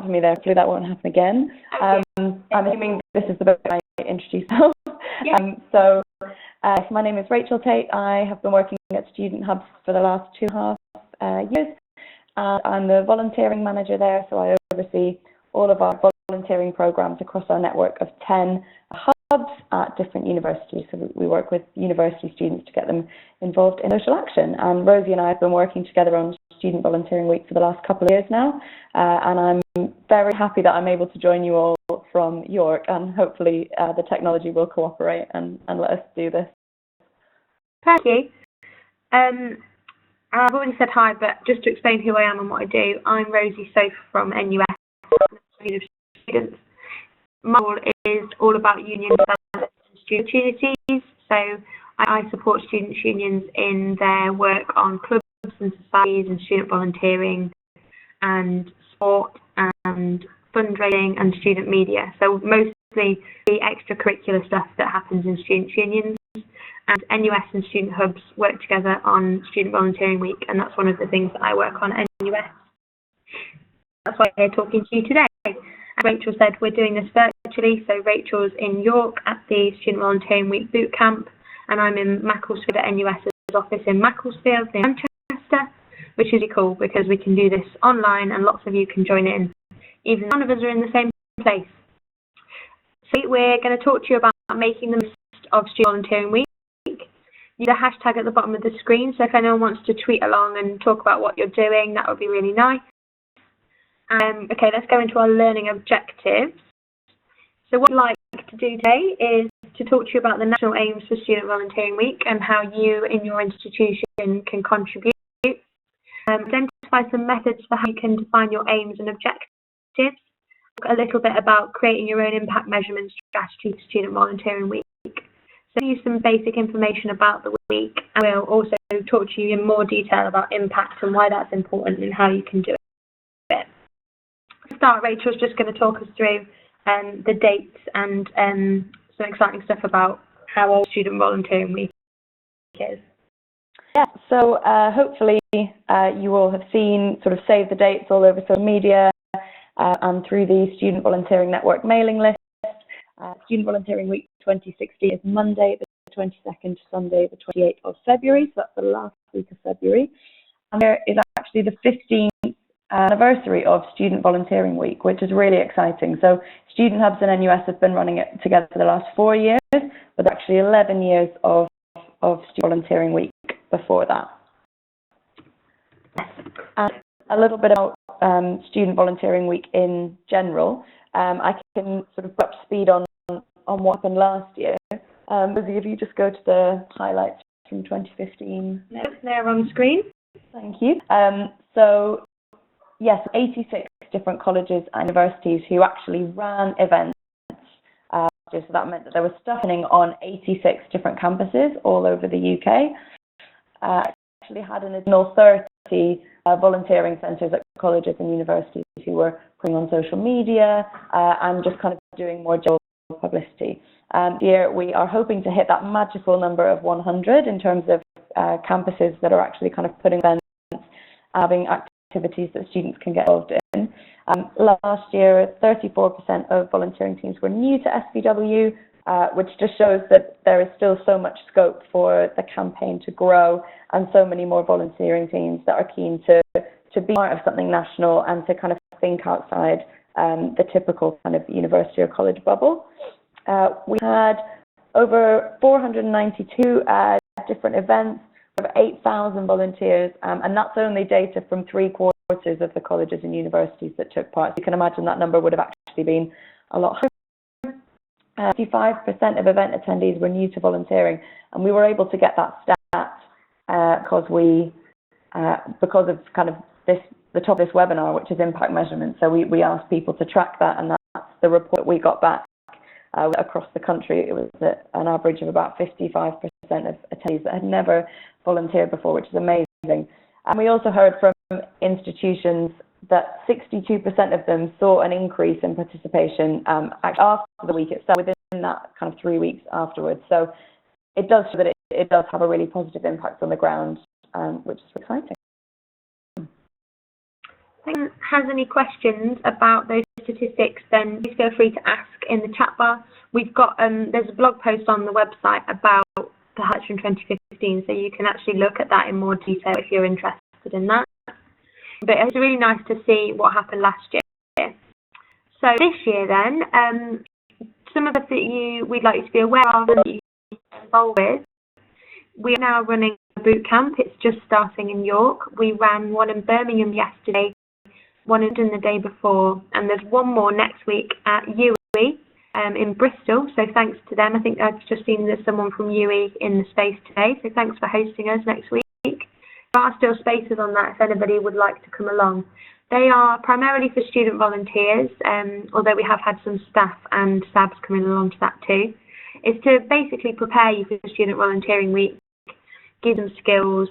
out for me there. Hopefully that won't happen again. I'm assuming this is the bit I introduce myself. So my name is Rachel Tate. I have been working at Student Hubs for the last 2.5 years. I'm the volunteering manager there, so I oversee all of our volunteering programs across our network of 10 hubs at different universities. So we work with university students to get them involved in social action. And Rosie and I have been working together on Student Volunteering Week for the last couple of years now. And I'm very happy that I'm able to join you all from York, and hopefully the technology will cooperate and let us do this. Thank you. I've already said hi, but just to explain who I am and what I do, I'm Rosie Soffe from NUS, Students. My role is all about union development and student opportunities. So I support students' unions in their work on clubs and societies and student volunteering and sport and fundraising and student media. So mostly the extracurricular stuff that happens in students' unions. And NUS and Student Hubs work together on Student Volunteering Week, and that's one of the things that I work on at NUS. That's why I'm here talking to you today. As Rachel said, we're doing this virtually, so Rachel's in York at the Student Volunteering Week boot camp, and I'm in Macclesfield at NUS's office in Macclesfield near Manchester, which is really cool because we can do this online and lots of you can join in, even if none of us are in the same place. So we're going to talk to you about making the most of Student Volunteering Week. Use the hashtag at the bottom of the screen, so if anyone wants to tweet along and talk about what you're doing, that would be really nice. Okay, let's go into our learning objectives. So what I'd like to do today is to talk to you about the national aims for Student Volunteering Week and how you in your institution can contribute. Identify some methods for how you can define your aims and objectives. Talk a little bit about creating your own impact measurement strategy for Student Volunteering Week. So use some basic information about the week, and we'll also talk to you in more detail about impact and why that's important and how you can do it. To start, Rachel's just going to talk us through the dates and some exciting stuff about how old Student Volunteering Week is. Yeah, so hopefully you all have seen sort of save the dates all over social media and through the Student Volunteering Network mailing list. Student Volunteering Week 2016 is Monday the 22nd to Sunday the 28th of February, so that's the last week of February. And there is actually the 15th anniversary of Student Volunteering Week, which is really exciting. So Student Hubs and NUS have been running it together for the last 4 years, but actually 11 years of Student Volunteering Week before that. And a little bit about Student Volunteering Week in general. I can sort of put up to speed on what happened last year. Rosie, if you just go to the highlights from 2015. No, they're on screen. Thank you. So, yes, 86 different colleges and universities who actually ran events. So that meant that there was stuff happening on 86 different campuses all over the UK. Actually had an additional 30 volunteering centres at colleges and universities who were putting on social media and just kind of doing more general publicity. Here we are hoping to hit that magical number of 100 in terms of campuses that are actually kind of putting events, having activities that students can get involved in. Last year, 34% of volunteering teams were new to SVW, which just shows that there is still so much scope for the campaign to grow and so many more volunteering teams that are keen to be part of something national and to kind of think outside the typical kind of university or college bubble. We had over 492 different events, over 8,000 volunteers, and that's only data from 3/4 of the colleges and universities that took part. So you can imagine that number would have actually been a lot higher. 55% of event attendees were new to volunteering, and we were able to get that stat because of kind of the top of this webinar, which is impact measurement. So we asked people to track that, and that's the report that we got back across the country. It was an average of about 55% of attendees that had never volunteered before, which is amazing. And we also heard from institutions that 62% of them saw an increase in participation after the week itself, within that kind of 3 weeks afterwards. So it does show that it does have a really positive impact on the ground, which is exciting. If anyone has any questions about those statistics, then please feel free to ask in the chat bar. We've got there's a blog post on the website about the highlights from 2015, so you can actually look at that in more detail if you're interested in that. But it's really nice to see what happened last year. So this year then, some of the that we'd like you to be aware of and that you can get involved with. We are now running a boot camp. It's just starting in York. We ran one in Birmingham yesterday, one in the day before, and there's one more next week at UE in Bristol. So thanks to them. I think I've just seen there's someone from UE in the space today. So thanks for hosting us next week. There are still spaces on that if anybody would like to come along. They are primarily for student volunteers, although we have had some staff and SABs coming along to that too. It's to basically prepare you for Student Volunteering Week, give them skills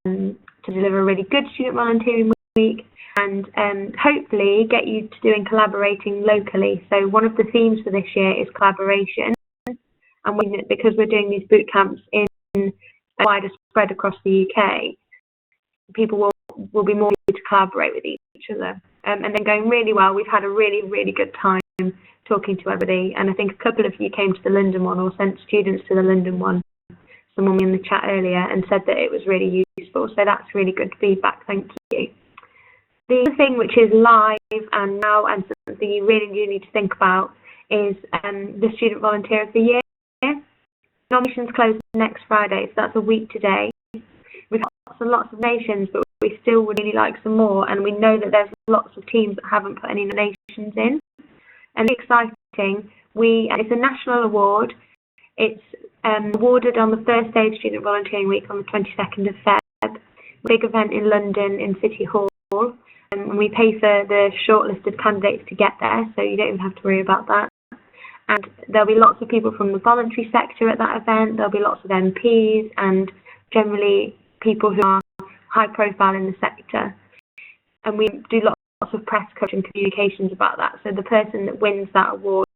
to deliver a really good Student Volunteering Week, and hopefully get you to doing collaborating locally. So one of the themes for this year is collaboration, and because we're doing these boot camps in a wider spread across the UK, people will be more able to collaborate with each other. And then going really well. We've had a really, really good time talking to everybody, and I think a couple of you came to the London one or sent students to the London one, someone in the chat earlier, and said that it was really useful, so that's really good feedback, thank you. The other thing which is live and now, and something you really do need to think about, is the Student Volunteer of the Year. Nominations close next Friday, so that's a week today. We've got lots and lots of nations, but we still would really like some more, and we know that there's lots of teams that haven't put any nominations in. And it's exciting. It's a national award. It's awarded on the first day of Student Volunteering Week on the 22nd of Feb. Big event in London in City Hall. And we pay for the shortlisted candidates to get there, so you don't even have to worry about that. And there'll be lots of people from the voluntary sector at that event. There'll be lots of MPs and generally people who are high profile in the sector. And we do lots of press coverage and communications about that. So the person that wins that award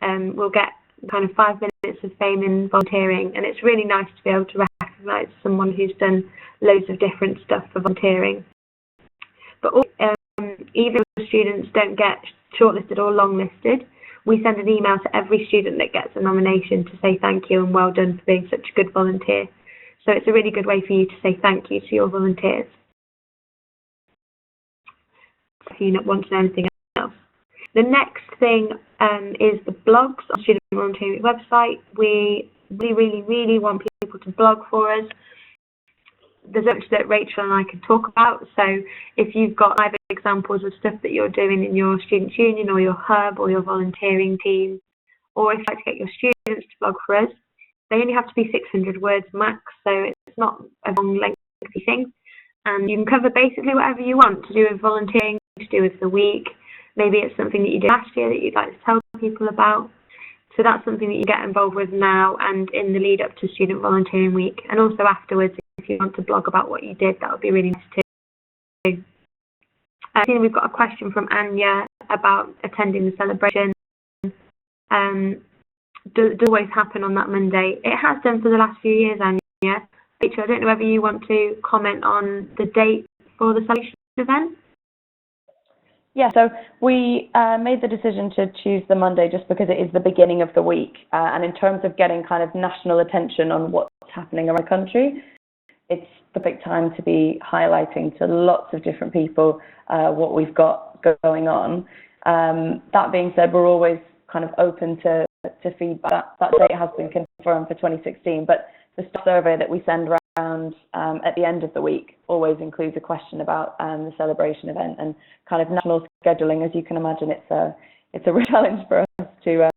will get kind of 5 minutes of fame in volunteering, and it's really nice to be able to recognise someone who's done loads of different stuff for volunteering. But even if students don't get shortlisted or longlisted, we send an email to every student that gets a nomination to say thank you and well done for being such a good volunteer. So it's a really good way for you to say thank you to your volunteers. If you want to know anything else. The next thing is the blogs on Student Volunteering website. We really want people to blog for us. There's much that Rachel and I can talk about. So if you've got either examples of stuff that you're doing in your Students' Union or your hub or your volunteering team, or if you'd like to get your students to blog for us, they only have to be 600 words max, so it's not a long, lengthy thing. And you can cover basically whatever you want to do with volunteering, to do with the week. Maybe it's something that you did last year that you'd like to tell people about. So that's something that you get involved with now and in the lead up to Student Volunteering Week. And also afterwards, if you want to blog about what you did, that would be really nice too. I think we've got a question from Anya about attending the celebration. Does it always happen on that Monday? It has done for the last few years, Anya. Rachel, I don't know whether you want to comment on the date for the celebration event. Yeah, so we made the decision to choose the Monday just because it is the beginning of the week. And in terms of getting kind of national attention on what's happening around the country, it's the perfect time to be highlighting to lots of different people what we've got going on. That being said, we're always kind of open to feedback. That date has been confirmed for 2016, but the survey that we send around at the end of the week always includes a question about the celebration event and kind of national scheduling. As you can imagine, it's a real challenge for us to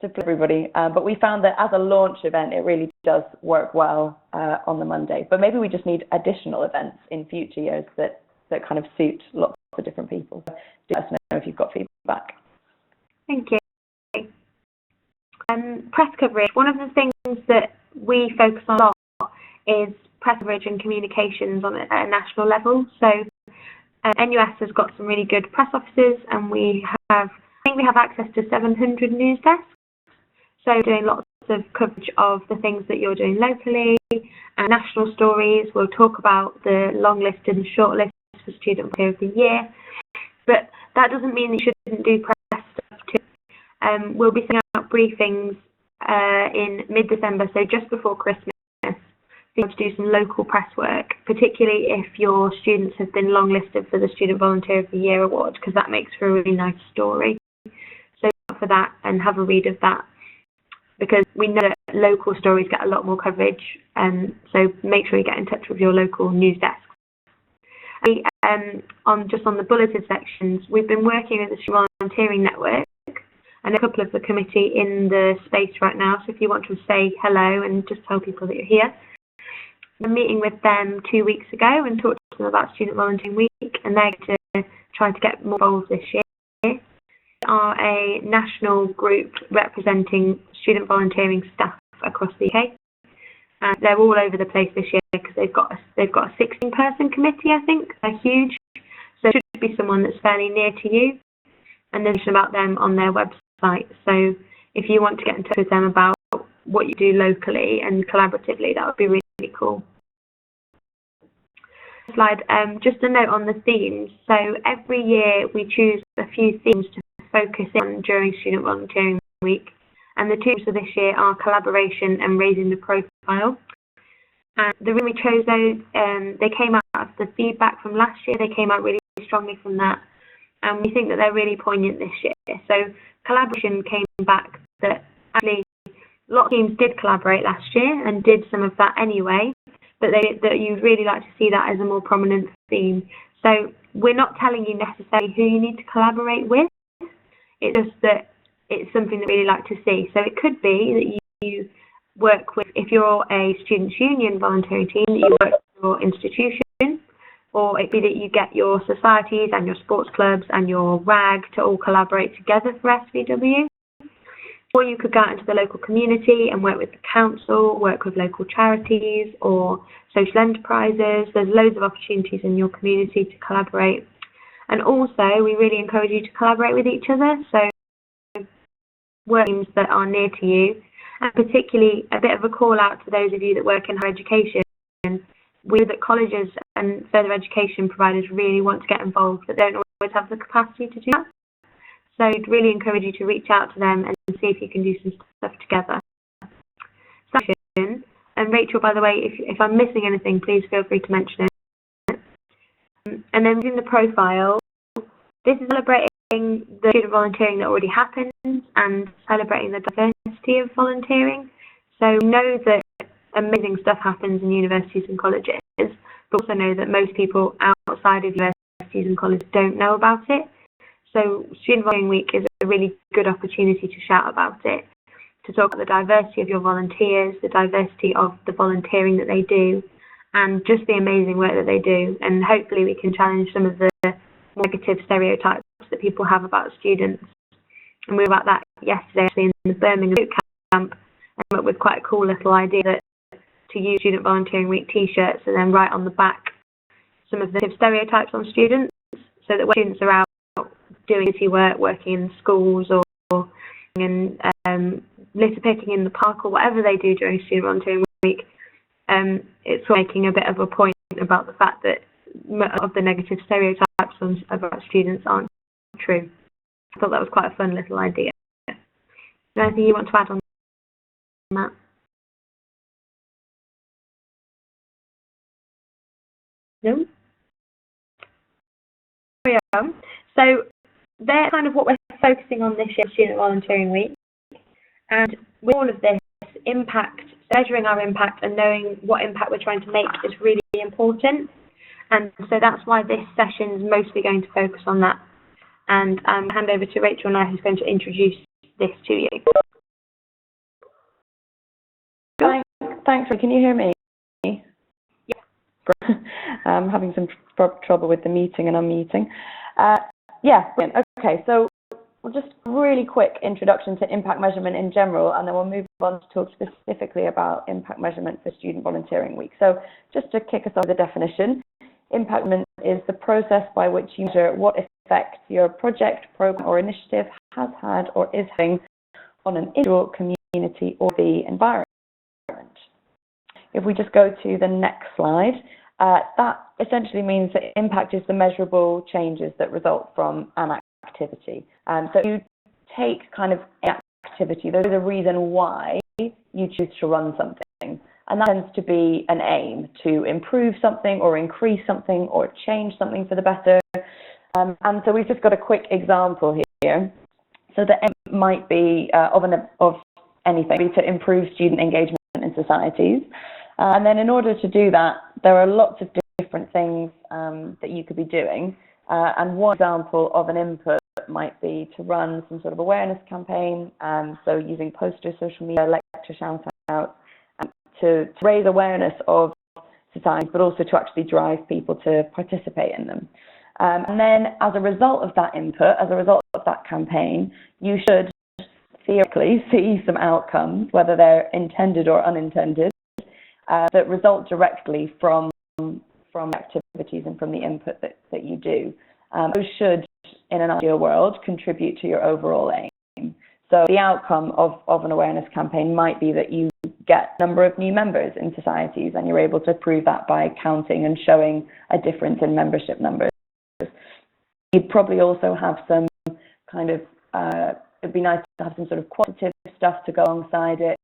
put everybody. But we found that as a launch event, it really does work well on the Monday. But maybe we just need additional events in future years that kind of suit lots of different people. Do let us know if you've got feedback. Thank you. Press coverage. One of the things that we focus on a lot is press coverage and communications on at a national level. So NUS has got some really good press officers, and I think we have access to 700 news desks. So doing lots of coverage of the things that you're doing locally and national stories. We'll talk about the long list and short list for Student Volunteer of the Year. That doesn't mean that you shouldn't do press stuff too. We'll be sending out briefings in mid-December, so just before Christmas, to do some local press work, particularly if your students have been longlisted for the Student Volunteer of the Year award, because that makes for a really nice story. So look for that and have a read of that, because we know that local stories get a lot more coverage, so make sure you get in touch with your local news desk. On the bulleted sections, we've been working with the Student Volunteering Network and a couple of the committee in the space right now, so if you want to say hello and just tell people that you're here. I'm meeting with them 2 weeks ago and talked to them about Student Volunteering Week, and they're going to try to get more involved this year. They are a national group representing student volunteering staff across the UK, and they're all over the place this year because they've got a 16-person committee, I think. They're huge, so it should be someone that's fairly near to you, and there's information about them on their website. So if you want to get in touch with them about what you do locally and collaboratively, that would be really cool. Slide, just a note on the themes. So every year we choose a few themes to focus on during Student Volunteering Week, and the themes for this year are collaboration and raising the profile. And the reason we chose those, they came out of the feedback from last year. They came out really strongly from that, and we think that they're really poignant this year. So collaboration came back that actually a lot of teams did collaborate last year and did some of that anyway, but that you'd really like to see that as a more prominent theme. So we're not telling you necessarily who you need to collaborate with. It's just that it's something that we really like to see. So it could be that you work with, if you're a Students' Union volunteering team, that you work with your institution, or it could be that you get your societies and your sports clubs and your RAG to all collaborate together for SVW. Or you could go out into the local community and work with the council, work with local charities or social enterprises. There's loads of opportunities in your community to collaborate. And also, we really encourage you to collaborate with each other. So work teams that are near to you, and particularly a bit of a call out to those of you that work in higher education. We know that colleges and further education providers really want to get involved, but don't always have the capacity to do that. So I'd really encourage you to reach out to them and see if you can do some stuff together. And Rachel, by the way, if I'm missing anything, please feel free to mention it. And then in the profile, this is celebrating the student volunteering that already happens and celebrating the diversity of volunteering. So know that amazing stuff happens in universities and colleges, but also know that most people outside of universities and colleges don't know about it. So Student Volunteering Week is a really good opportunity to shout about it, to talk about the diversity of your volunteers, the diversity of the volunteering that they do, and just the amazing work that they do. And hopefully we can challenge some of the negative stereotypes that people have about students. And we were about that yesterday actually in the Birmingham boot camp, and came up with quite a cool little idea that to use Student Volunteering Week t-shirts and then write on the back some of the stereotypes on students, so that when students are out doing city work, working in schools or in litter picking in the park or whatever they do during Student Volunteering Week, it's making a bit of a point about the fact that of the negative stereotypes about students aren't true. I thought that was quite a fun little idea. Is there anything you want to add on that? No? So they're kind of what we're focusing on this year, Student Volunteering Week. And with all of this, impact, measuring our impact and knowing what impact we're trying to make is really important. And so that's why this session is mostly going to focus on that. And hand over to Rachel now, who's going to introduce this to you. Thanks. Can you hear me? Yeah. I'm having some trouble with the meeting and unmuting. Yeah, brilliant. Okay, so we'll just really quick introduction to impact measurement in general, and then we'll move on to talk specifically about impact measurement for Student Volunteering Week. So just to kick us off with the definition, impact measurement is the process by which you measure what effect your project, program, or initiative has had or is having on an individual, community, or the environment. If we just go to the next slide, That essentially means that impact is the measurable changes that result from an activity. So you take kind of activity, there's a reason why you choose to run something. And that tends to be an aim to improve something or increase something or change something for the better. And so we've just got a quick example here. So the aim might be of anything, to improve student engagement in societies. And then in order to do that, there are lots of different things that you could be doing. And one example of an input might be to run some sort of awareness campaign, so using posters, social media, lecture shout-outs, to raise awareness of society, but also to actually drive people to participate in them. And then as a result of that input, as a result of that campaign, you should theoretically see some outcomes, whether they're intended or unintended, that result directly from activities and from the input that you do. Those should, in an ideal world, contribute to your overall aim. So the outcome of an awareness campaign might be that you get a number of new members in societies, and you're able to prove that by counting and showing a difference in membership numbers. You'd probably also have some kind of, it'd be nice to have some sort of quantitative stuff to go alongside it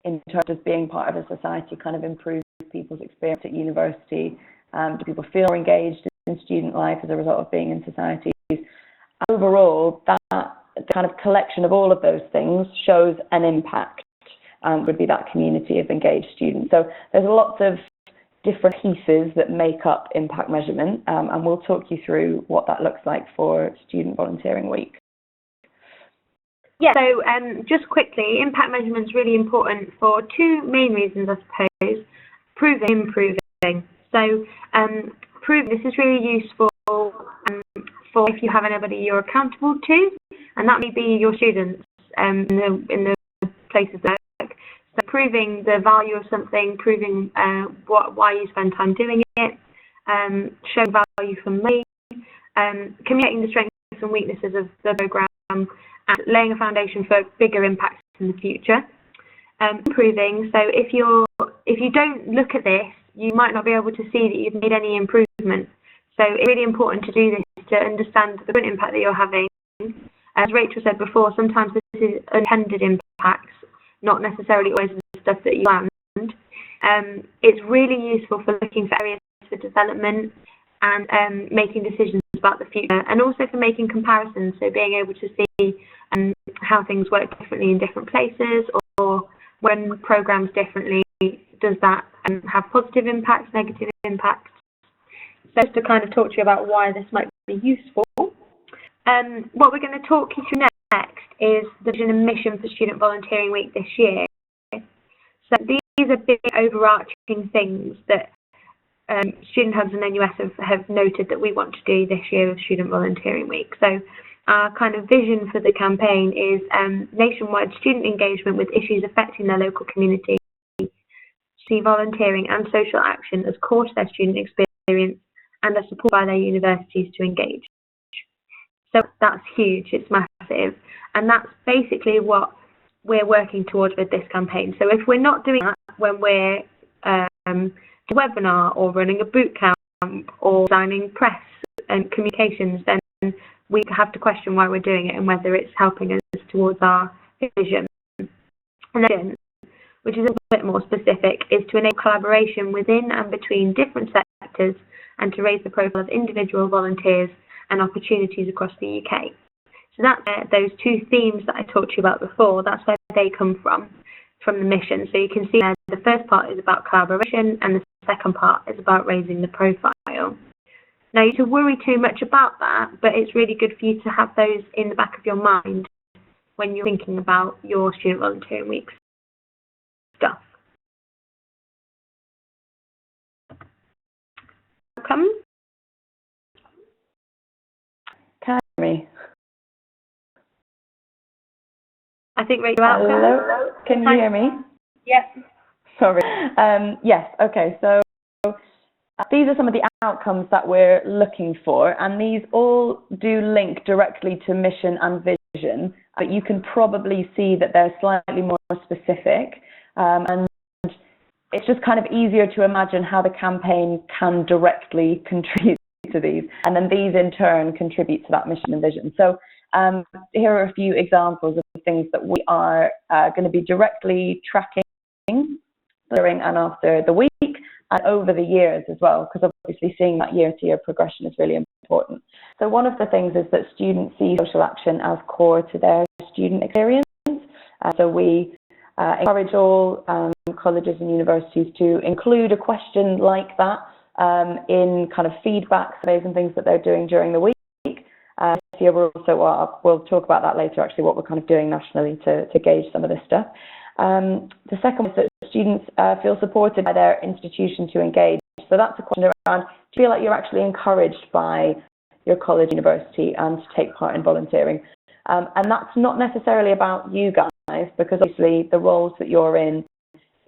in terms of being part of a society, kind of improve people's experience at university. Do people feel more engaged in student life as a result of being in societies? Overall, that kind of collection of all of those things shows an impact, would be that community of engaged students. So there's lots of different pieces that make up impact measurement, and we'll talk you through what that looks like for Student Volunteering Week. Yeah, so just quickly, impact measurement is really important for two main reasons, I suppose. Proving, improving. So this is really useful for if you have anybody you're accountable to, and that may be your students in the places that work. So proving the value of something, proving why you spend time doing it, showing value for money, communicating the strengths and weaknesses of the programme, and laying a foundation for bigger impacts in the future. Improving, so if you don't look at this, you might not be able to see that you've made any improvement. So it's really important to do this to understand the current impact that you're having. As Rachel said before, sometimes this is unintended impacts, not necessarily always the stuff that you planned. It's really useful for looking for areas for development and making decisions about the future, and also for making comparisons, so being able to see how things work differently in different places, or when programs differently, does that have positive impacts, negative impacts? So just to kind of talk to you about why this might be useful. What we're going to talk you through next is the vision and mission for Student Volunteering Week this year. So these are big overarching things that Student Hubs and NUS have noted that we want to do this year with Student Volunteering Week. So our kind of vision for the campaign is nationwide student engagement with issues affecting their local community, see volunteering and social action as core to their student experience, and are supported by their universities to engage. So that's huge, it's massive, and that's basically what we're working towards with this campaign. So if we're not doing that when we're a webinar or running a boot camp or designing press and communications, then we have to question why we're doing it and whether it's helping us towards our vision. And then, which is a bit more specific, is to enable collaboration within and between different sectors and to raise the profile of individual volunteers and opportunities across the UK. So that's those two themes that I talked to you about before, that's where they come from the mission. So you can see the first part is about collaboration and the second part is about raising the profile. Now, you don't worry too much about that, but it's really good for you to have those in the back of your mind when you're thinking about your Student Volunteering Week stuff. Welcome. Can you hear me? I think Rachel. Hello? Can you hear me? Yep. Sorry. Yes, okay, so these are some of the outcomes that we're looking for, and these all do link directly to mission and vision, but you can probably see that they're slightly more specific, and it's just kind of easier to imagine how the campaign can directly contribute to these, and then these in turn contribute to that mission and vision. So here are a few examples of things that we are going to be directly tracking during and after the week and over the years as well, because obviously seeing that year-to-year progression is really important. So one of the things is that students see social action as core to their student experience. So we encourage all colleges and universities to include a question like that in kind of feedback surveys and things that they're doing during the week. This year we'll talk about that later, actually, what we're kind of doing nationally to gauge some of this stuff. The second is that students feel supported by their institution to engage. So that's a question around, do you feel like you're actually encouraged by your college, university, and to take part in volunteering? And that's not necessarily about you guys, because obviously the roles that you're in,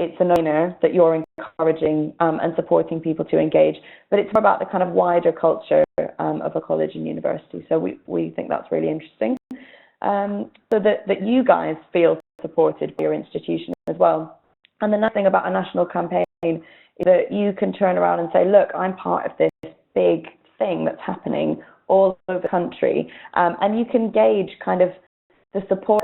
it's a no-brainer that you're encouraging and supporting people to engage, but it's more about the kind of wider culture of a college and university. So we think that's really interesting. So that you guys feel supported by your institution as well. And the nice thing about a national campaign is that you can turn around and say, look, I'm part of this big thing that's happening all over the country, and you can gauge kind of the support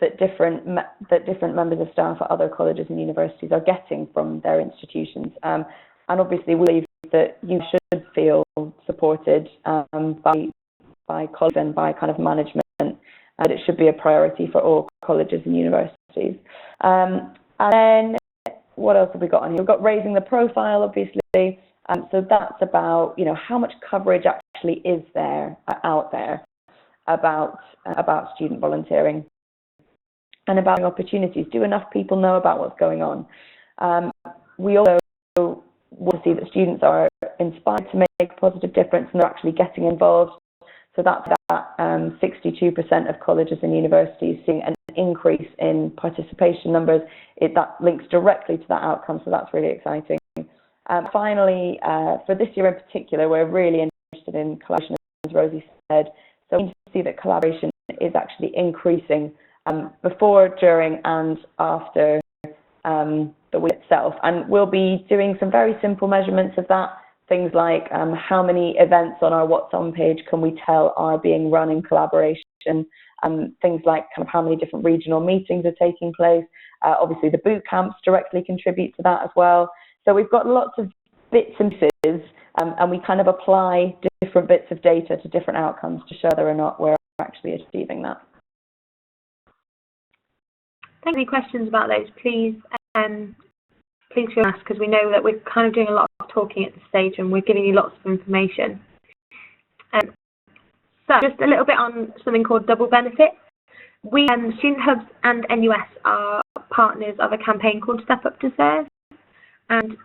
that different members of staff at other colleges and universities are getting from their institutions. And obviously we believe that you should feel supported by colleagues and by kind of management, and it should be a priority for all colleges and universities. And then what else have we got on here? We've got raising the profile, obviously. So that's about, how much coverage actually is there out there about student volunteering and about opportunities. Do enough people know about what's going on? We also want to see that students are inspired to make a positive difference and they're actually getting involved. So that's that 62% of colleges and universities seeing an increase in participation numbers. That links directly to that outcome, so that's really exciting. Finally, for this year in particular, we're really interested in collaboration, as Rosie said. So we need to see that collaboration is actually increasing before, during, and after the week itself. And we'll be doing some very simple measurements of that. Things like how many events on our What's On page can we tell are being run in collaboration. Things like kind of how many different regional meetings are taking place. Obviously, the boot camps directly contribute to that as well. So we've got lots of bits and pieces, and we kind of apply different bits of data to different outcomes to show whether or not we're actually achieving that. Thank you. Any questions about those, please feel ask, because we know that we're kind of doing a lot of talking at this stage and we're giving you lots of information. So just a little bit on something called double benefit. We, Student Hubs and NUS are partners of a campaign called Step Up to Serve. And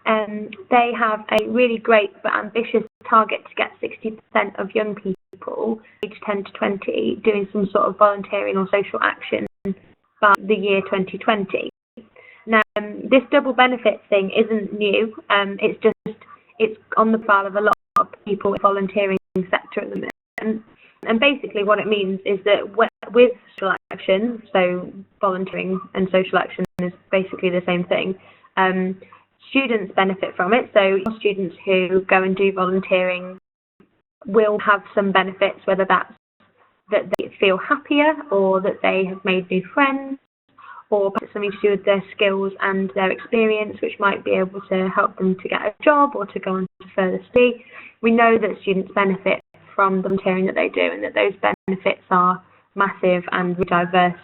they have a really great but ambitious target to get 60% of young people, aged 10 to 20, doing some sort of volunteering or social action by the year 2020. Now, this double benefit thing isn't new. It's on the file of a lot of people in the volunteering sector at the moment. And basically what it means is that with social action, so volunteering and social action is basically the same thing, students benefit from it. So students who go and do volunteering will have some benefits, whether that's that they feel happier or that they have made new friends, or perhaps something to do with their skills and their experience, which might be able to help them to get a job or to go on to further study. We know that students benefit from the volunteering that they do and that those benefits are massive and diverse.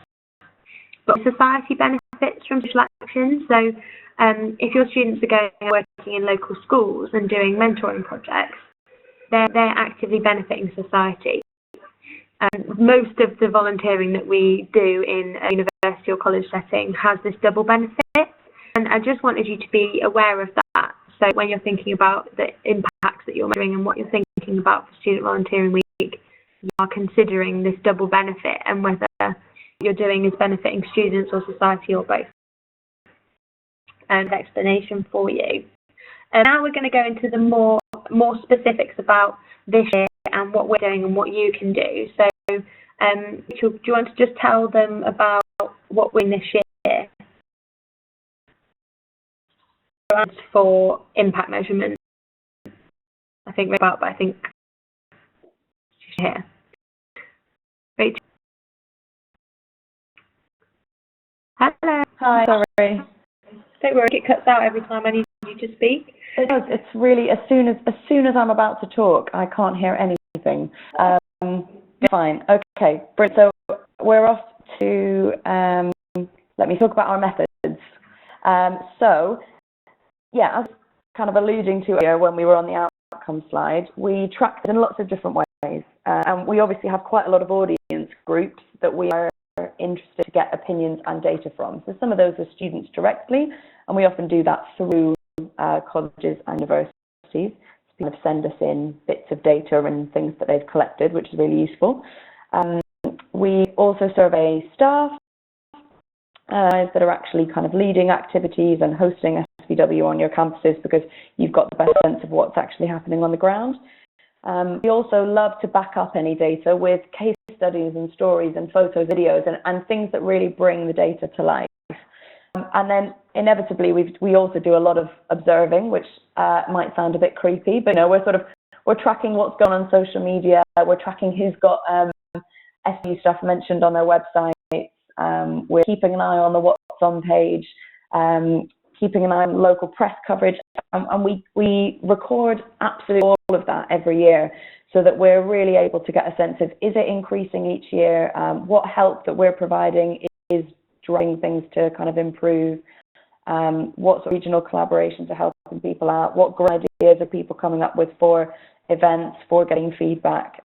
But society benefits from social action. So if your students are going and working in local schools and doing mentoring projects, they're actively benefiting society. Most of the volunteering that we do in a university or college setting has this double benefit, and I just wanted you to be aware of that. So when you're thinking about the impacts that you're measuring and what you're thinking about for Student Volunteering Week, you are considering this double benefit and whether what you're doing is benefiting students or society or both. And explanation for you. Now we're going to go into the more specifics about this year and what we're doing and what you can do. So, Rachel, do you want to just tell them about what we're doing this year? and for impact measurement. I think about, but I think here. Wait. Hello. Hi, sorry. Don't worry, it cuts out every time I need you to speak. It does. It's really as soon as I'm about to talk, I can't hear anything. Fine. Okay. Brilliant. So we're off to let me talk about our methods. So yeah, as kind of alluding to earlier when we were on the outcome slide, we track it in lots of different ways, and we obviously have quite a lot of audience groups that we are interested to get opinions and data from. So some of those are students directly, and we often do that through colleges and universities. So people send us in bits of data and things that they've collected, which is really useful. We also survey staff that are actually kind of leading activities and hosting SVW on your campuses, because you've got the best sense of what's actually happening on the ground. We also love to back up any data with case studies and stories and photos, videos, and things that really bring the data to life. And then inevitably we also do a lot of observing, which might sound a bit creepy, but we're tracking what's going on social media. We're tracking who's got SU stuff mentioned on their website. We're keeping an eye on the what's on page, keeping an eye on local press coverage, and we record absolutely all of that every year, so that we're really able to get a sense of, is it increasing each year? What help that we're providing is driving things to kind of improve? What sort of regional collaborations are helping people out? What great ideas are people coming up with for events, for getting feedback?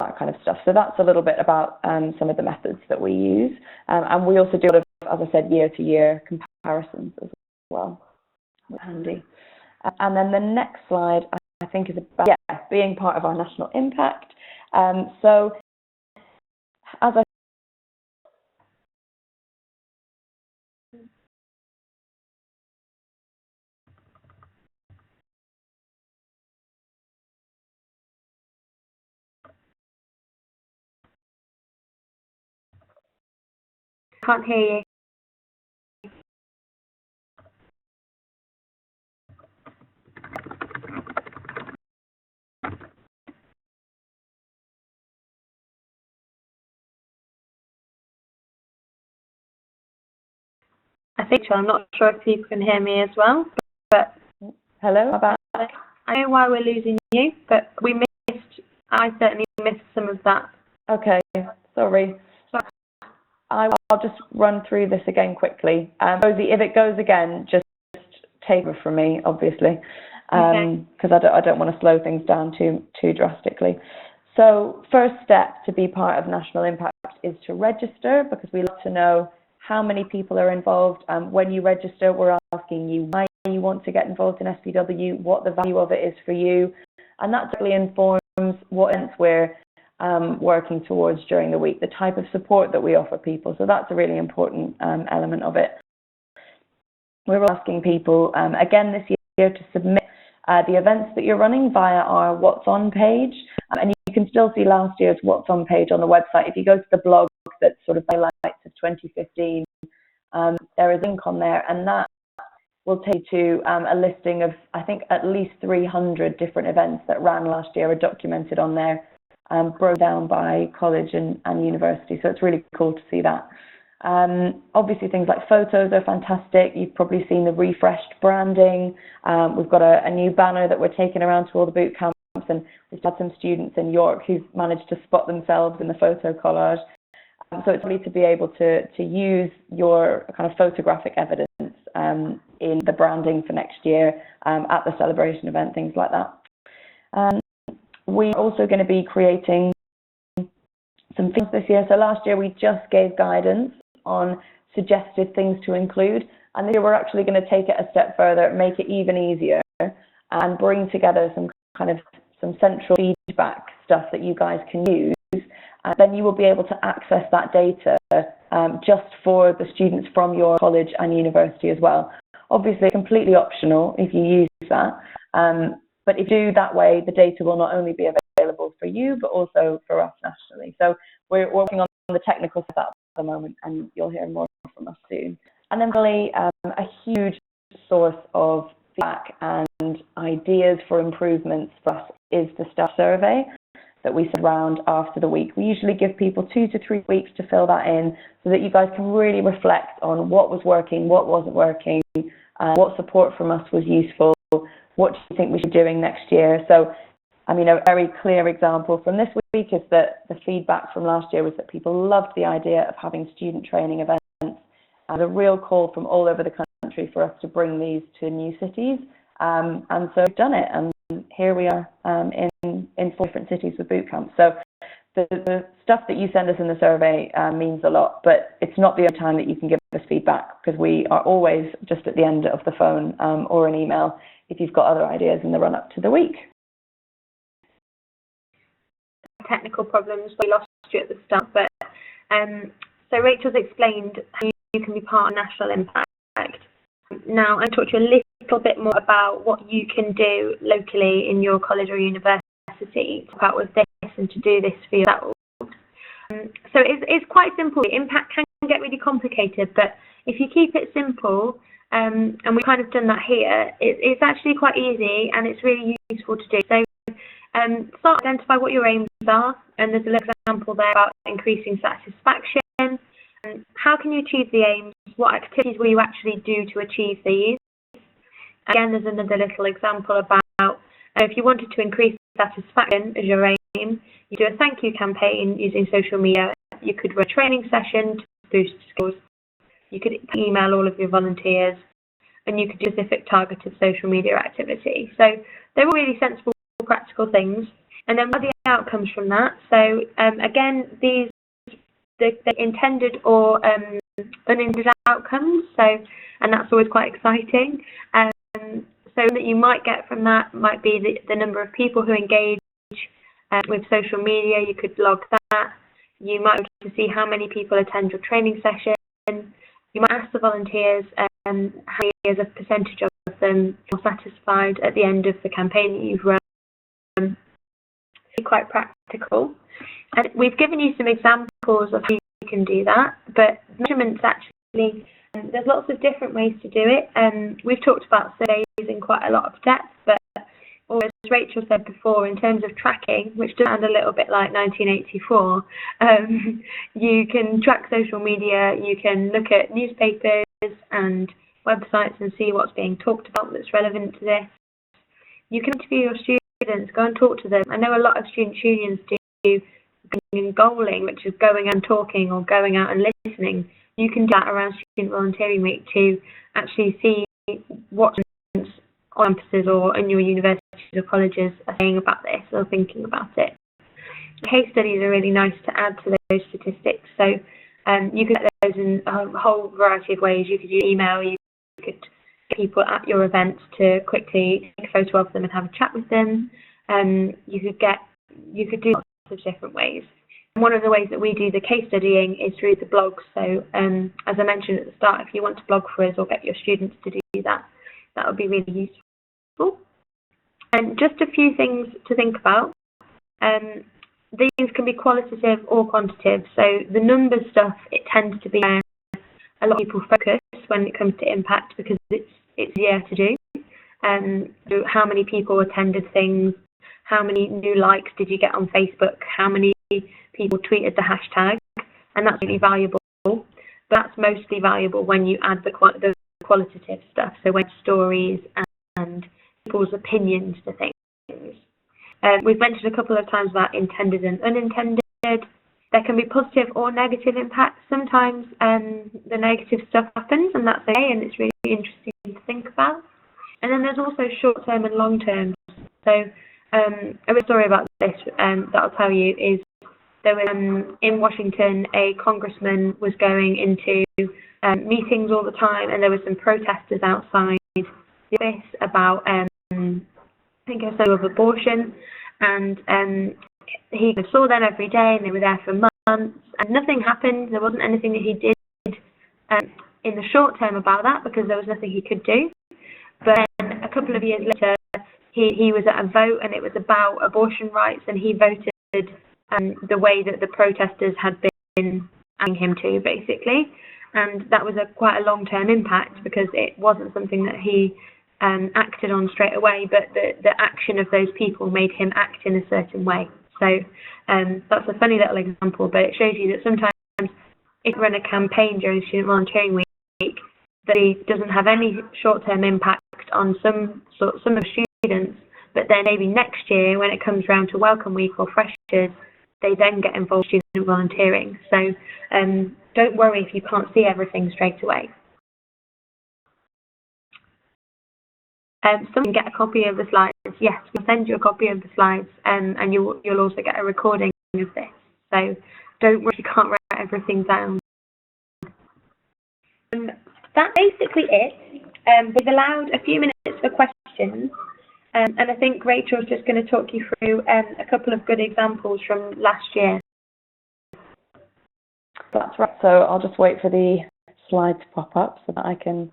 That kind of stuff. So that's a little bit about some of the methods that we use. And we also do a lot of, as I said, year-to-year comparisons as well. Handy. And then the next slide, I think, is about being part of our national impact. So as I Can't hear you. I think so. I'm not sure if people can hear me as well, but hello, about I know why we're losing you, but I certainly missed some of that. okay, sorry. I'll just run through this again quickly. Rosie, if it goes again, just take it from me, obviously, because I don't want to slow things down too drastically. So first step to be part of National Impact is to register, because we love to know how many people are involved. When you register, we're asking you why you want to get involved in SPW, what the value of it is for you, and that really informs what events we're working towards during the week, the type of support that we offer people. So that's a really important element of it. We're asking people, again this year, to submit the events that you're running via our What's On page. And you can still see last year's What's On page on the website. If you go to the blog that's sort of highlights of 2015, there is a link on there, and that will take you to a listing of, I think, at least 300 different events that ran last year are documented on there, broken down by college and university. So it's really cool to see that. Obviously things like photos are fantastic. You've probably seen the refreshed branding. We've got a new banner that we're taking around to all the boot camps, and we've had some students in York who've managed to spot themselves in the photo collage. So it's really to be able to use your kind of photographic evidence in the branding for next year, at the celebration event, things like that. We're also going to be creating some things this year. So last year we just gave guidance on suggested things to include, and this year we're actually going to take it a step further, make it even easier, and bring together some central feedback stuff that you guys can use. And then you will be able to access that data just for the students from your college and university as well. Obviously, completely optional if you use that. But if you do that way, the data will not only be available for you, but also for us nationally. So we're working on the technical setup at the moment, and you'll hear more from us soon. And then finally, a huge source of feedback and ideas for improvements for us is the staff survey that we send around after the week. We usually give people 2 to 3 weeks to fill that in so that you guys can really reflect on what was working, what wasn't working, what support from us was useful, what do you think we should be doing next year. So, I mean, a very clear example from this week is that the feedback from last year was that people loved the idea of having student training events. And a real call from all over the country for us to bring these to new cities. And so we've done it. And here we are in 4 different cities with boot camps. So the stuff that you send us in the survey means a lot, but it's not the only time that you can give us feedback, because we are always just at the end of the phone or an email if you've got other ideas in the run-up to the week. Technical problems, we lost you at the start, but so Rachel's explained how you can be part of national impact. Now, I talked to you a little bit more about what you can do locally in your college or university to help with this and to do this for yourself. So it's quite simple. Impact can get really complicated, but if you keep it simple, and we've kind of done that here, it's actually quite easy and it's really useful to do. So start to identify what your aims are, and there's a little example there about increasing satisfaction. How can you achieve the aims? What activities will you actually do to achieve these? Again, there's another little example about if you wanted to increase satisfaction as your aim, you do a thank you campaign using social media. You could run a training session to boost skills. You could email all of your volunteers, and you could do specific targeted social media activity. So they're all really sensible, practical things. And then what are the outcomes from that? So again, these the intended or unintended outcomes. So, and that's always quite exciting. So that you might get from that might be the number of people who engage with social media. You could log that. You might want to see how many people attend your training session. You might ask the volunteers how many as a percentage of them feel satisfied at the end of the campaign that you've run. Quite practical. And we've given you some examples of how you can do that, but measurements actually, there's lots of different ways to do it. We've talked about surveys in quite a lot of depth, but or as Rachel said before, in terms of tracking, which does sound a little bit like 1984, you can track social media, you can look at newspapers and websites and see what's being talked about that's relevant to this. You can interview your students, go and talk to them. I know a lot of student unions do goaling, which is going and talking or going out and listening. You can do that around Student Volunteering Week to actually see what students on campuses or in your universities or colleges are saying about this or thinking about it. Case studies are really nice to add to those statistics. So you can get those in a whole variety of ways. You could use email, you could get people at your events to quickly take a photo of them and have a chat with them. You could do lots of different ways. And one of the ways that we do the case studying is through the blog. So as I mentioned at the start, if you want to blog for us or get your students to do that, that would be really useful. And just a few things to think about. These can be qualitative or quantitative. So the numbers stuff, it tends to be where a lot of people focus when it comes to impact because it's easier to do. So how many people attended things? How many new likes did you get on Facebook? How many people tweeted the hashtag? And that's really valuable. But that's mostly valuable when you add the qualitative stuff. So when stories and people's opinions to things. We've mentioned a couple of times about intended and unintended. There can be positive or negative impacts. Sometimes the negative stuff happens, and that's okay, and it's really interesting to think about. And then there's also short-term and long-term. So a real story about this that I'll tell you is there was in Washington, a congressman was going into meetings all the time, and there were some protesters outside the office about I think it was of abortion, and he saw them every day, and they were there for months, and nothing happened. There wasn't anything that he did in the short term about that because there was nothing he could do. But then a couple of years later, he was at a vote, and it was about abortion rights, and he voted the way that the protesters had been asking him to, basically. and that was quite a long-term impact because it wasn't something that he acted on straight away, but the action of those people made him act in a certain way. So that's a funny little example, but it shows you that sometimes if you run a campaign during Student Volunteering Week that it doesn't have any short-term impact on some of the students, but then maybe next year when it comes around to Welcome Week or Freshers, they then get involved in student volunteering. So don't worry if you can't see everything straight away. Someone can get a copy of the slides. Yes, we'll send you a copy of the slides, and you'll also get a recording of this. So don't worry if you can't write everything down. That's basically it. We've allowed a few minutes for questions, and I think Rachel's just going to talk you through a couple of good examples from last year. That's right. So I'll just wait for the slide to pop up so that I can.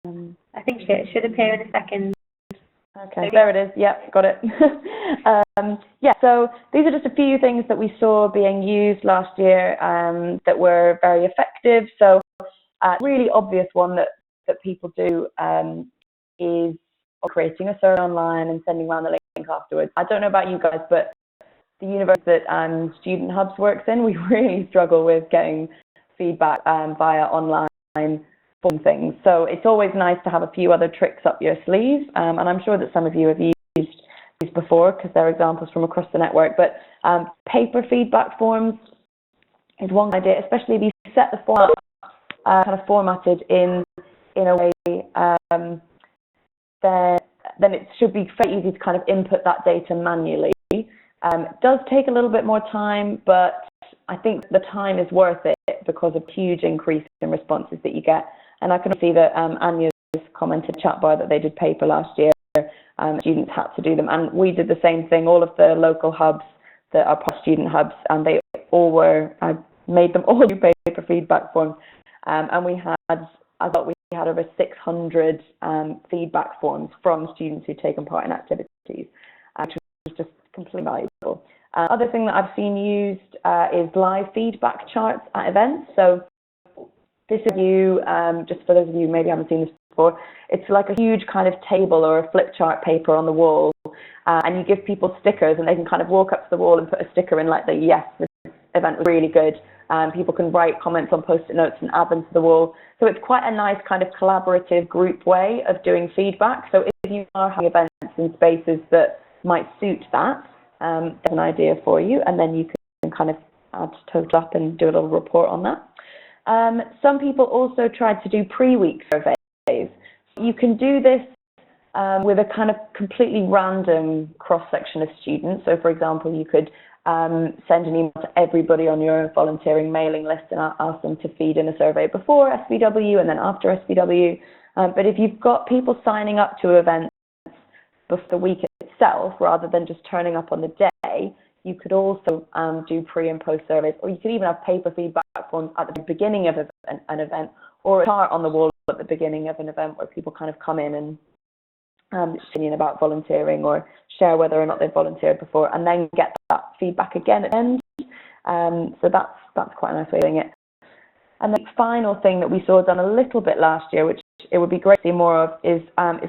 I think it should appear in a second. Okay, there it is. Yep, got it. Yeah, so these are just a few things that we saw being used last year that were very effective. So really obvious one that people do is creating a survey online and sending around the link afterwards. I don't know about you guys, but the university that Student Hubs works in, we really struggle with getting feedback via online form things. So it's always nice to have a few other tricks up your sleeve, and I'm sure that some of you have used these before because they're examples from across the network. But paper feedback forms is one idea, especially if you set the form up kind of formatted in a way then it should be very easy to kind of input that data manually. It does take a little bit more time, but I think the time is worth it because of huge increase in responses that you get. And I can see that Anya's commented chat bar that they did paper last year. Students had to do them, and we did the same thing. All of the local hubs that are student hubs, and they all were. I made them all do paper feedback forms, and we had over 600 feedback forms from students who'd taken part in activities, which was just completely valuable. Other thing that I've seen used is live feedback charts at events. So this is just for those of you who maybe haven't seen this before, it's like a huge kind of table or a flip chart paper on the wall, and you give people stickers and they can kind of walk up to the wall and put a sticker in like the yes, this event was really good. People can write comments on post-it notes and add them to the wall. So it's quite a nice kind of collaborative group way of doing feedback. So if you are having events in spaces that might suit that, there's an idea for you, and then you can kind of add total up and do a little report on that. Some people also tried to do pre-week surveys. You can do this with a kind of completely random cross-section of students. So for example, you could send an email to everybody on your volunteering mailing list and ask them to feed in a survey before SVW and then after SVW. But if you've got people signing up to events before the week itself, rather than just turning up on the day, you could also do pre and post surveys, or you could even have paper feedback forms at the beginning of an event, or a chart on the wall at the beginning of an event where people kind of come in and opinion about volunteering or share whether or not they've volunteered before, and then get that feedback again at the end. So that's quite a nice way of doing it. And the final thing that we saw done a little bit last year, which it would be great to see more of, is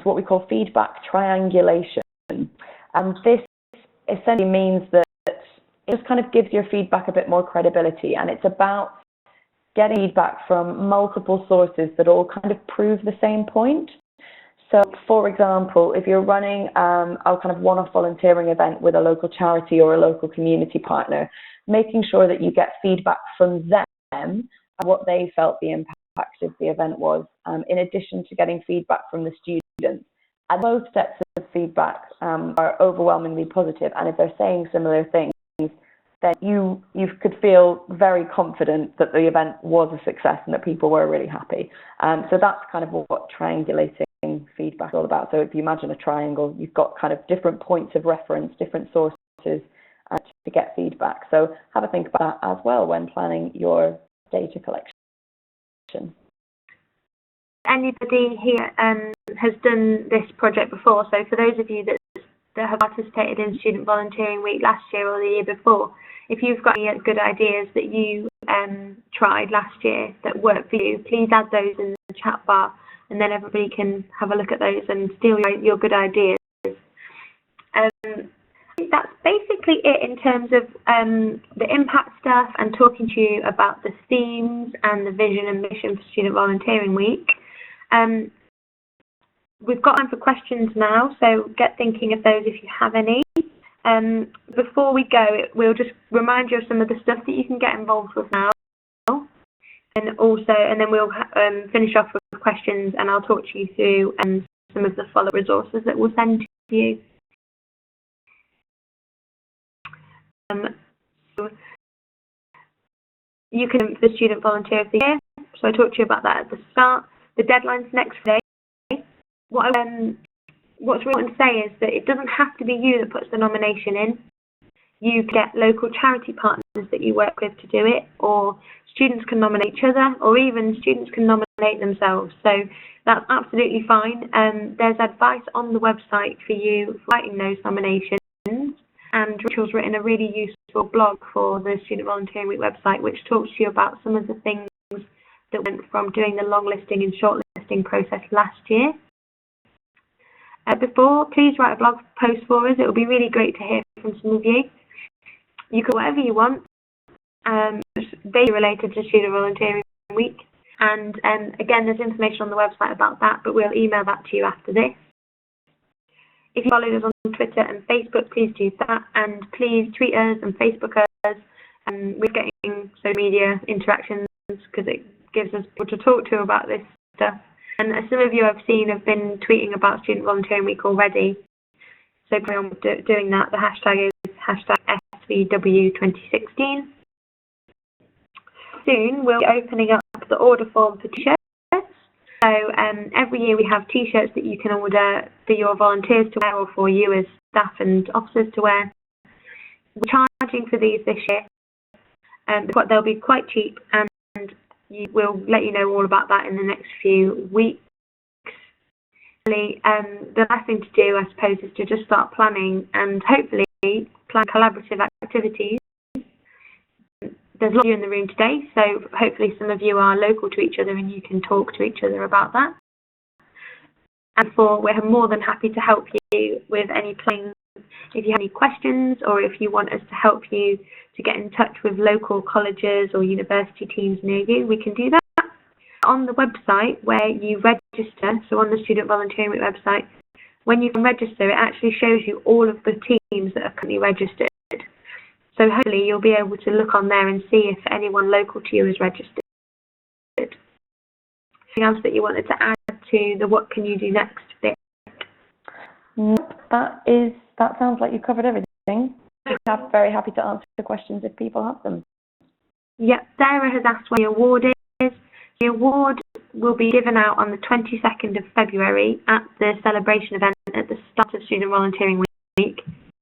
what we call feedback triangulation. And this essentially means that it just kind of gives your feedback a bit more credibility, and it's about getting feedback from multiple sources that all kind of prove the same point. So, for example, if you're running a kind of one-off volunteering event with a local charity or a local community partner, making sure that you get feedback from them on what they felt the impact of the event was, in addition to getting feedback from the students. And both sets of feedback are overwhelmingly positive, and if they're saying similar things, then you could feel very confident that the event was a success and that people were really happy. So that's kind of what triangulating feedback is all about. So if you imagine a triangle, you've got kind of different points of reference, different sources to get feedback. So have a think about that as well when planning your data collection. Anybody here has done this project before? So for those of you that have participated in Student Volunteering Week last year or the year before, if you've got any good ideas that you tried last year that worked for you, please add those in the chat bar, and then everybody can have a look at those and steal your good ideas. That's basically it in terms of the impact stuff and talking to you about the themes and the vision and mission for Student Volunteering Week. We've got time for questions now, so get thinking of those if you have any. Before we go, we'll just remind you of some of the stuff that you can get involved with now, and then we'll finish off with questions, and I'll talk to you through some of the follow-up resources that we'll send to you. So you can the Student Volunteer of the Year. So I talked to you about that at the start. The deadline's next Friday. What's really important to say is that it doesn't have to be you that puts the nomination in. You get local charity partners that you work with to do it, or students can nominate each other, or even students can nominate themselves. So that's absolutely fine. There's advice on the website for you writing those nominations. And Rachel's written a really useful blog for the Student Volunteering Week website, which talks to you about some of the things that went from doing the long listing and shortlisting process last year. Before, please write a blog post for us. It will be really great to hear from some of you. You can do whatever you want, basically related to Student Volunteering Week. And again, there's information on the website about that, but we'll email that to you after this. If you followed us on Twitter and Facebook, please do that, and please tweet us and Facebook us. We're getting social media interactions because it gives us people to talk to about this stuff. And as some of you I've seen have been tweeting about Student Volunteering Week already, so carry on doing that. The hashtag is #SVW2016. Soon we'll be opening up the order form for t-shirts. So every year we have t-shirts that you can order for your volunteers to wear or for you as staff and officers to wear. We're charging for these this year. They'll be quite cheap, and we'll let you know all about that in the next few weeks. The last thing to do, I suppose, is to just start planning and hopefully plan collaborative activities. There's a lot of you in the room today, so hopefully some of you are local to each other and you can talk to each other about that. And we're more than happy to help you with any planning. If you have any questions, or if you want us to help you to get in touch with local colleges or university teams near you, we can do that. On the website where you register, so on the Student Volunteering Week website, when you can register, it actually shows you all of the teams that are currently registered. So hopefully you'll be able to look on there and see if anyone local to you is registered. Anything else that you wanted to add to the what can you do next bit? Nope, that sounds like you've covered everything. I'm very happy to answer the questions if people have them. Yep, Sarah has asked when the award is. The award will be given out on the 22nd of February at the celebration event at the start of Student Volunteering Week.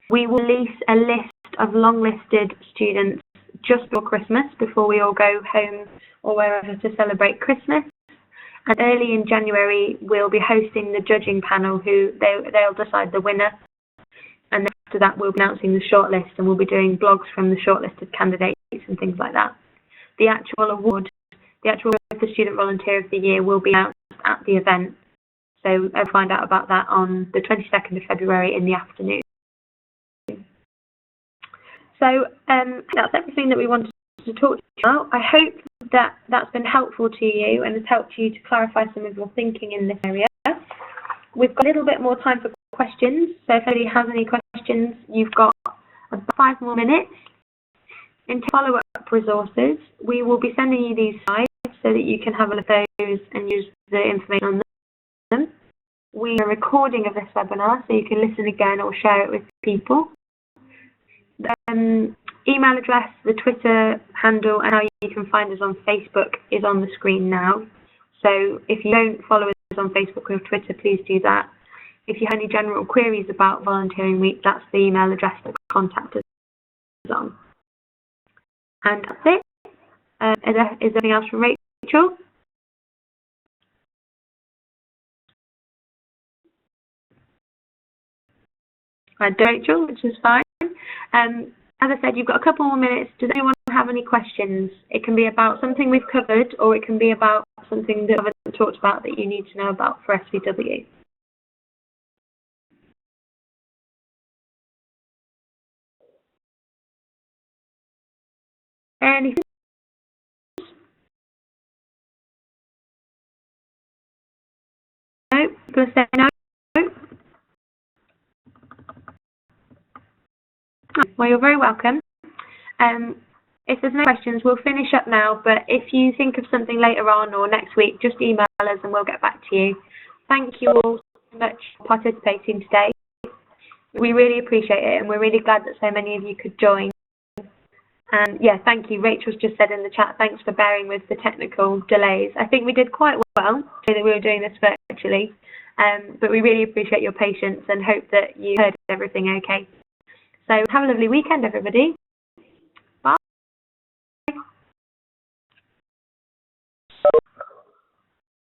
We will release a list of long-listed students just before Christmas, before we all go home or wherever to celebrate Christmas. And early in January, we'll be hosting the judging panel, who they'll decide the winner. And after that, we'll be announcing the shortlist, and we'll be doing blogs from the shortlisted candidates and things like that. The actual award for Student Volunteer of the Year will be announced at the event. So I'll find out about that on the 22nd of February in the afternoon. So that's everything that we wanted to talk to you about. I hope that that's been helpful to you and has helped you to clarify some of your thinking in this area. We've got a little bit more time for questions, so if anybody has any questions, you've got about 5 more minutes. In follow-up resources, we will be sending you these slides so that you can have a look at those and use the information on them. We are recording of this webinar, so you can listen again or share it with people. Email address, the Twitter handle, and how you can find us on Facebook is on the screen now. So if you don't follow us on Facebook or Twitter, please do that. If you have any general queries about Volunteering Week, that's the email address that contact us on. And that's it. Is there anything else from Rachel? I don't, Rachel, which is fine. as I said, you've got a couple more minutes. Does anyone have any questions? It can be about something we've covered, or it can be about something that I haven't talked about that you need to know about for SVW. Anything? No? People say no? Well, you're very welcome. If there's no questions, we'll finish up now, but if you think of something later on or next week, just email us and we'll get back to you. Thank you all so much for participating today. We really appreciate it, and we're really glad that so many of you could join. And yeah, thank you. Rachel's just said in the chat, thanks for bearing with the technical delays. I think we did quite well, so that we were doing this virtually, but we really appreciate your patience and hope that you heard everything okay. So have a lovely weekend, everybody.